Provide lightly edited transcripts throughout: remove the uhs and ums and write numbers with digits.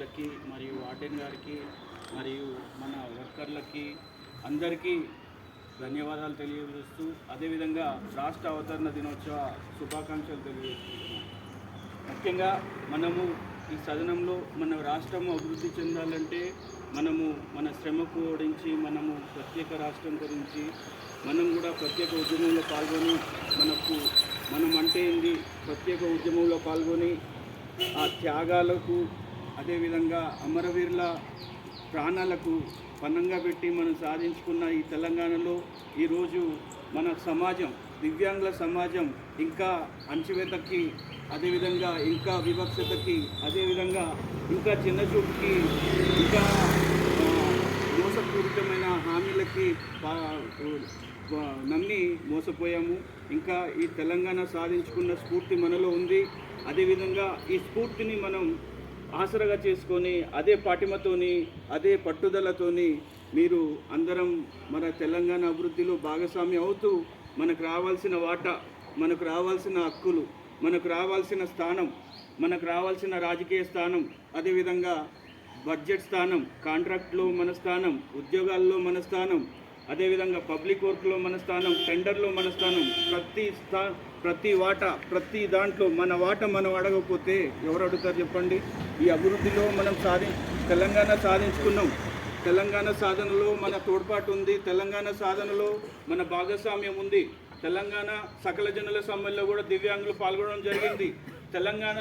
వార్డుకి మరియు వార్డెన్ గారికి మరియు మన వర్కర్లకి అందరికీ ధన్యవాదాలు తెలియజేస్తూ అదేవిధంగా రాష్ట్ర అవతరణ దినోత్సవ శుభాకాంక్షలు తెలియజేస్తున్నాం. ముఖ్యంగా మనము ఈ సదనంలో మన రాష్ట్రం అభివృద్ధి చెందాలంటే మనము మన శ్రమకు ఓడించి మనము ప్రత్యేక రాష్ట్రం గురించి మనం కూడా ప్రత్యేక ఉద్యమంలో పాల్గొని మనం అంటే ఏంది ప్రత్యేక ఉద్యమంలో పాల్గొని ఆ త్యాగాలకు అదేవిధంగా అమరవీరుల ప్రాణాలకు పన్నంగా పెట్టి మనం సాధించుకున్న ఈ తెలంగాణలో ఈరోజు మన సమాజం దివ్యాంగుల సమాజం ఇంకా అణచివేతకి అదేవిధంగా ఇంకా వివక్షతకి అదేవిధంగా ఇంకా చిన్నచూపుకి ఇంకా మోసపూరితమైన హామీలకి నమ్మి మోసపోయాము. ఇంకా ఈ తెలంగాణ సాధించుకున్న స్ఫూర్తి మనలో ఉంది. అదేవిధంగా ఈ స్ఫూర్తిని మనం ఆసరగా చేసుకొని అదే పాటిమతోని అదే పట్టుదలతోని మీరు అందరం మన తెలంగాణ అభివృద్ధిలో భాగస్వామి అవుతూ మనకు రావాల్సిన వాటా, మనకు రావాల్సిన హక్కులు, మనకు రావాల్సిన స్థానం, మనకు రావాల్సిన రాజకీయ స్థానం, అదేవిధంగా బడ్జెట్ స్థానం, కాంట్రాక్ట్లో మన స్థానం, ఉద్యోగాల్లో మన స్థానం, అదేవిధంగా పబ్లిక్ వర్క్లో మన స్థానం, టెండర్లో మన స్థానం, ప్రతి వాటా ప్రతి దాంట్లో మన వాటా మనం అడగకపోతే ఎవరు అడుగుతారు చెప్పండి? ఈ అభివృద్ధిలో మనం తెలంగాణ సాధించుకున్నాం. తెలంగాణ సాధనలో మన తోడ్పాటు ఉంది. తెలంగాణ సాధనలో మన భాగస్వామ్యం ఉంది. తెలంగాణ సకల జనుల సమ్మెలో కూడా దివ్యాంగులు పాల్గొనడం జరిగింది. తెలంగాణ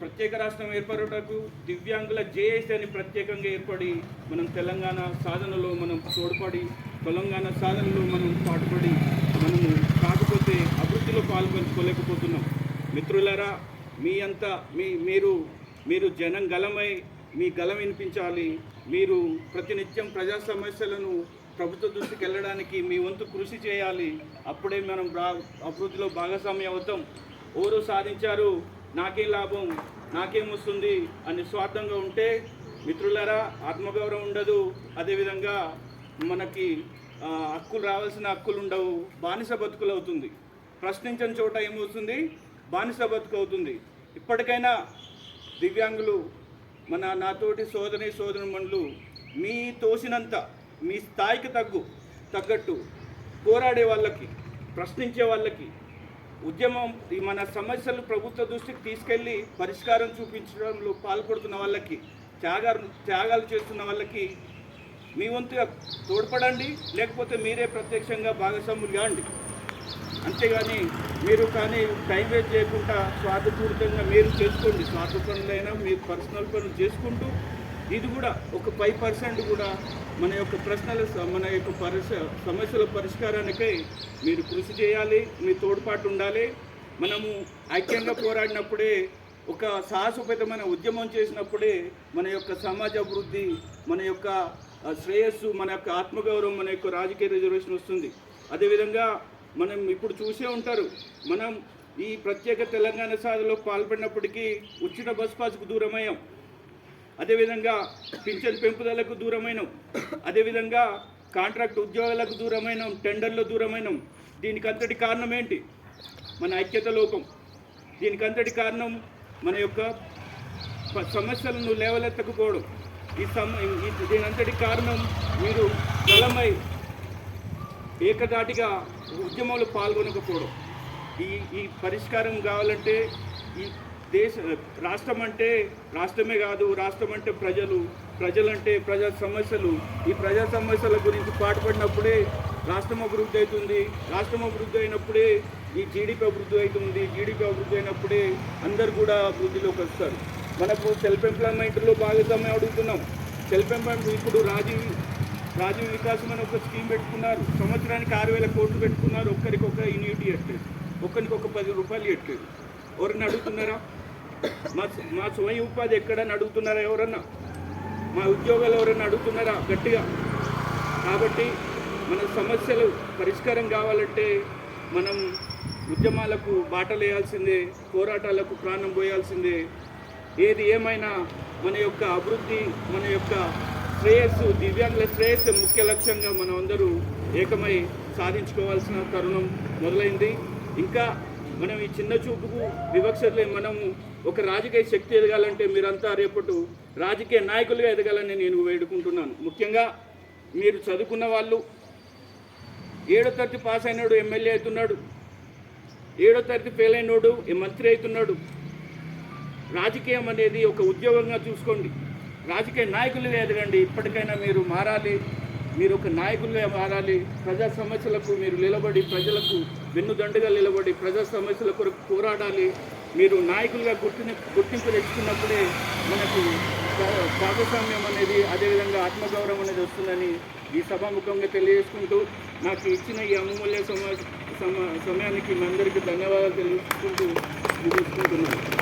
ప్రత్యేక రాష్ట్రం ఏర్పడటకు దివ్యాంగుల జేఏసీ అని ప్రత్యేకంగా ఏర్పడి మనం తెలంగాణ సాధనలో మనం తోడ్పడి తెలంగాణ సాధనలో మనం పాటుపడి మనము కాకపోతే అభివృద్ధిలో పాల్గొనలేకపోతున్నాం. మిత్రులారా, మీరు జనం గలమై మీ గలం వినిపించాలి. మీరు ప్రతినిత్యం ప్రజా సమస్యలను ప్రభుత్వ దృష్టికి వెళ్ళడానికి మీ వంతు కృషి చేయాలి. అప్పుడే మనం అభివృద్ధిలో భాగస్వామ్యం అవుతాం. ఓరు సాధించారు, నాకేం లాభం, నాకేం వస్తుంది అని స్వార్థంగా ఉంటే మిత్రులారా ఆత్మగౌరవం ఉండదు. అదేవిధంగా మనకి హక్కులు రావాల్సిన హక్కులు ఉండవు. బానిస బతుకులు అవుతుంది. ప్రశ్నించని చోట ఏమవుతుంది? బానిస బతుకు అవుతుంది. ఇప్పటికైనా దివ్యాంగులు నాతోటి సోదరుమణులు మీ తోసినంత మీ స్థాయికి తగ్గట్టు పోరాడే వాళ్ళకి, ప్రశ్నించే వాళ్ళకి, ఉద్యమం మన సమస్యలు ప్రభుత్వ దృష్టికి తీసుకెళ్ళి పరిష్కారం చూపించడంలో పాల్పడుతున్న వాళ్ళకి, త్యాగాలు చేస్తున్న వాళ్ళకి మీ వంతుగా తోడ్పడండి. లేకపోతే మీరే ప్రత్యక్షంగా భాగస్వాములు కాండి. అంతేగాని మీరు టైం వేస్ట్ చేయకుండా స్వార్థపూరితంగా మీరు చేసుకోండి. స్వార్థ పనులైనా మీరు పర్సనల్ పనులు చేసుకుంటూ ఇది కూడా ఒక 5% కూడా మన యొక్క సమస్యల పరిష్కారానికై మీరు కృషి చేయాలి. మీ తోడ్పాటు ఉండాలి. మనము ఐక్యంగా పోరాడినప్పుడే, ఒక సాహసోపేతమైన ఉద్యమం చేసినప్పుడే మన యొక్క సమాజ అభివృద్ధి, మన యొక్క శ్రేయస్సు, మన యొక్క ఆత్మగౌరవం, మన యొక్క రాజకీయ రిజర్వేషన్ వస్తుంది. అదేవిధంగా మనం ఇప్పుడు చూసే ఉంటారు, మనం ఈ ప్రత్యేక తెలంగాణ సాధనలో పాల్పడినప్పటికీ ఉచిత బస్ పాస్కు దూరమయ్యాం. అదేవిధంగా పింఛన్ పెంపుదలకు దూరమైనాం. అదేవిధంగా కాంట్రాక్ట్ ఉద్యోగాలకు దూరమైనాం, టెండర్లో దూరమైనాం. దీనికి అంతటి కారణం ఏంటి? మన ఐక్యత లోపం. దీనికి అంతటి కారణం మన యొక్క సమస్యలను లేవలెత్తకపోవడం. దీని అంతటి కారణం మీరు బలమై ఏకదాటిగా ఉద్యమంలో పాల్గొనకపోవడం. ఈ పరిష్కారం కావాలంటే ఈ రాష్ట్రం అంటే రాష్ట్రమే కాదు, రాష్ట్రం అంటే ప్రజలంటే ప్రజా సమస్యలు. ఈ ప్రజా సమస్యల గురించి పాటుపడినప్పుడే రాష్ట్రం అభివృద్ధి అవుతుంది. రాష్ట్రం అభివృద్ధి అయినప్పుడే ఈ జీడిపి అభివృద్ధి అవుతుంది. జీడిపి అభివృద్ధి అయినప్పుడే అందరు కూడా అభివృద్ధిలోకి వస్తారు. మనకు సెల్ఫ్ ఎంప్లాయ్మెంట్లో భాగస్వామ్యం అడుగుతున్నాం. సెల్ఫ్ ఎంప్లాయ్మెంట్ ఇప్పుడు రాజీవ్ వికాసం అని ఒక స్కీమ్ పెట్టుకున్నారు. సంవత్సరానికి 6,000 కోట్లు పెట్టుకున్నారు. ఒక్కరికొక యూనిటీ ఎట్లేదు, ఒక్కరికి ఒక 10 రూపాయలు ఎట్లేదు. ఎవరన్నా అడుగుతున్నారా? మా స్వయం ఉపాధి ఎక్కడన్నా అడుగుతున్నారా? ఎవరన్నా మా ఉద్యోగాలు ఎవరన్నా అడుగుతున్నారా గట్టిగా? కాబట్టి మన సమస్యలు పరిష్కారం కావాలంటే మనం ఉద్యమాలకు బాటలు వేయాల్సిందే, పోరాటాలకు ప్రాణం పోయాల్సిందే. ఏది ఏమైనా మన యొక్క అభివృద్ధి, మన యొక్క శ్రేయస్సు, దివ్యాంగుల శ్రేయస్సు ముఖ్య లక్ష్యంగా మనం అందరూ ఏకమై సాధించుకోవాల్సిన తరుణం మొదలైంది. ఇంకా మనం ఈ చిన్న చూపుకు వివక్షలే మనము ఒక రాజకీయ శక్తి ఎదగాలంటే మీరంతా రేపటి రాజకీయ నాయకులుగా ఎదగాలని నేను వేడుకుంటున్నాను. ముఖ్యంగా మీరు చదువుకున్న వాళ్ళు 7వ తరగతి పాస్ అయినాడు ఎమ్మెల్యే అవుతున్నాడు, 7వ తరగతి ఫెయిల్ అయినోడు మంత్రి అవుతున్నాడు. రాజకీయం అనేది ఒక ఉద్యోగంగా చూసుకోండి, రాజకీయ నాయకులుగా ఎదగండి. ఇప్పటికైనా మీరు మారాలి, మీరు ఒక నాయకులుగా మారాలి. ప్రజా సమస్యలకు మీరు నిలబడి, ప్రజలకు వెన్నుదండుగా నిలబడి ప్రజా సమస్యల కొరకు పోరాడాలి. మీరు నాయకులుగా గుర్తింపు తెచ్చుకున్నప్పుడే మనకు భాగస్వామ్యం అనేది, అదేవిధంగా ఆత్మగౌరవం అనేది వస్తుందని ఈ సభాముఖంగా తెలియజేసుకుంటూ, నాకు ఇచ్చిన ఈ అమూల్య సమయానికి మీ అందరికీ ధన్యవాదాలు తెలుసుకుంటూ ముగించుకుంటున్నాను.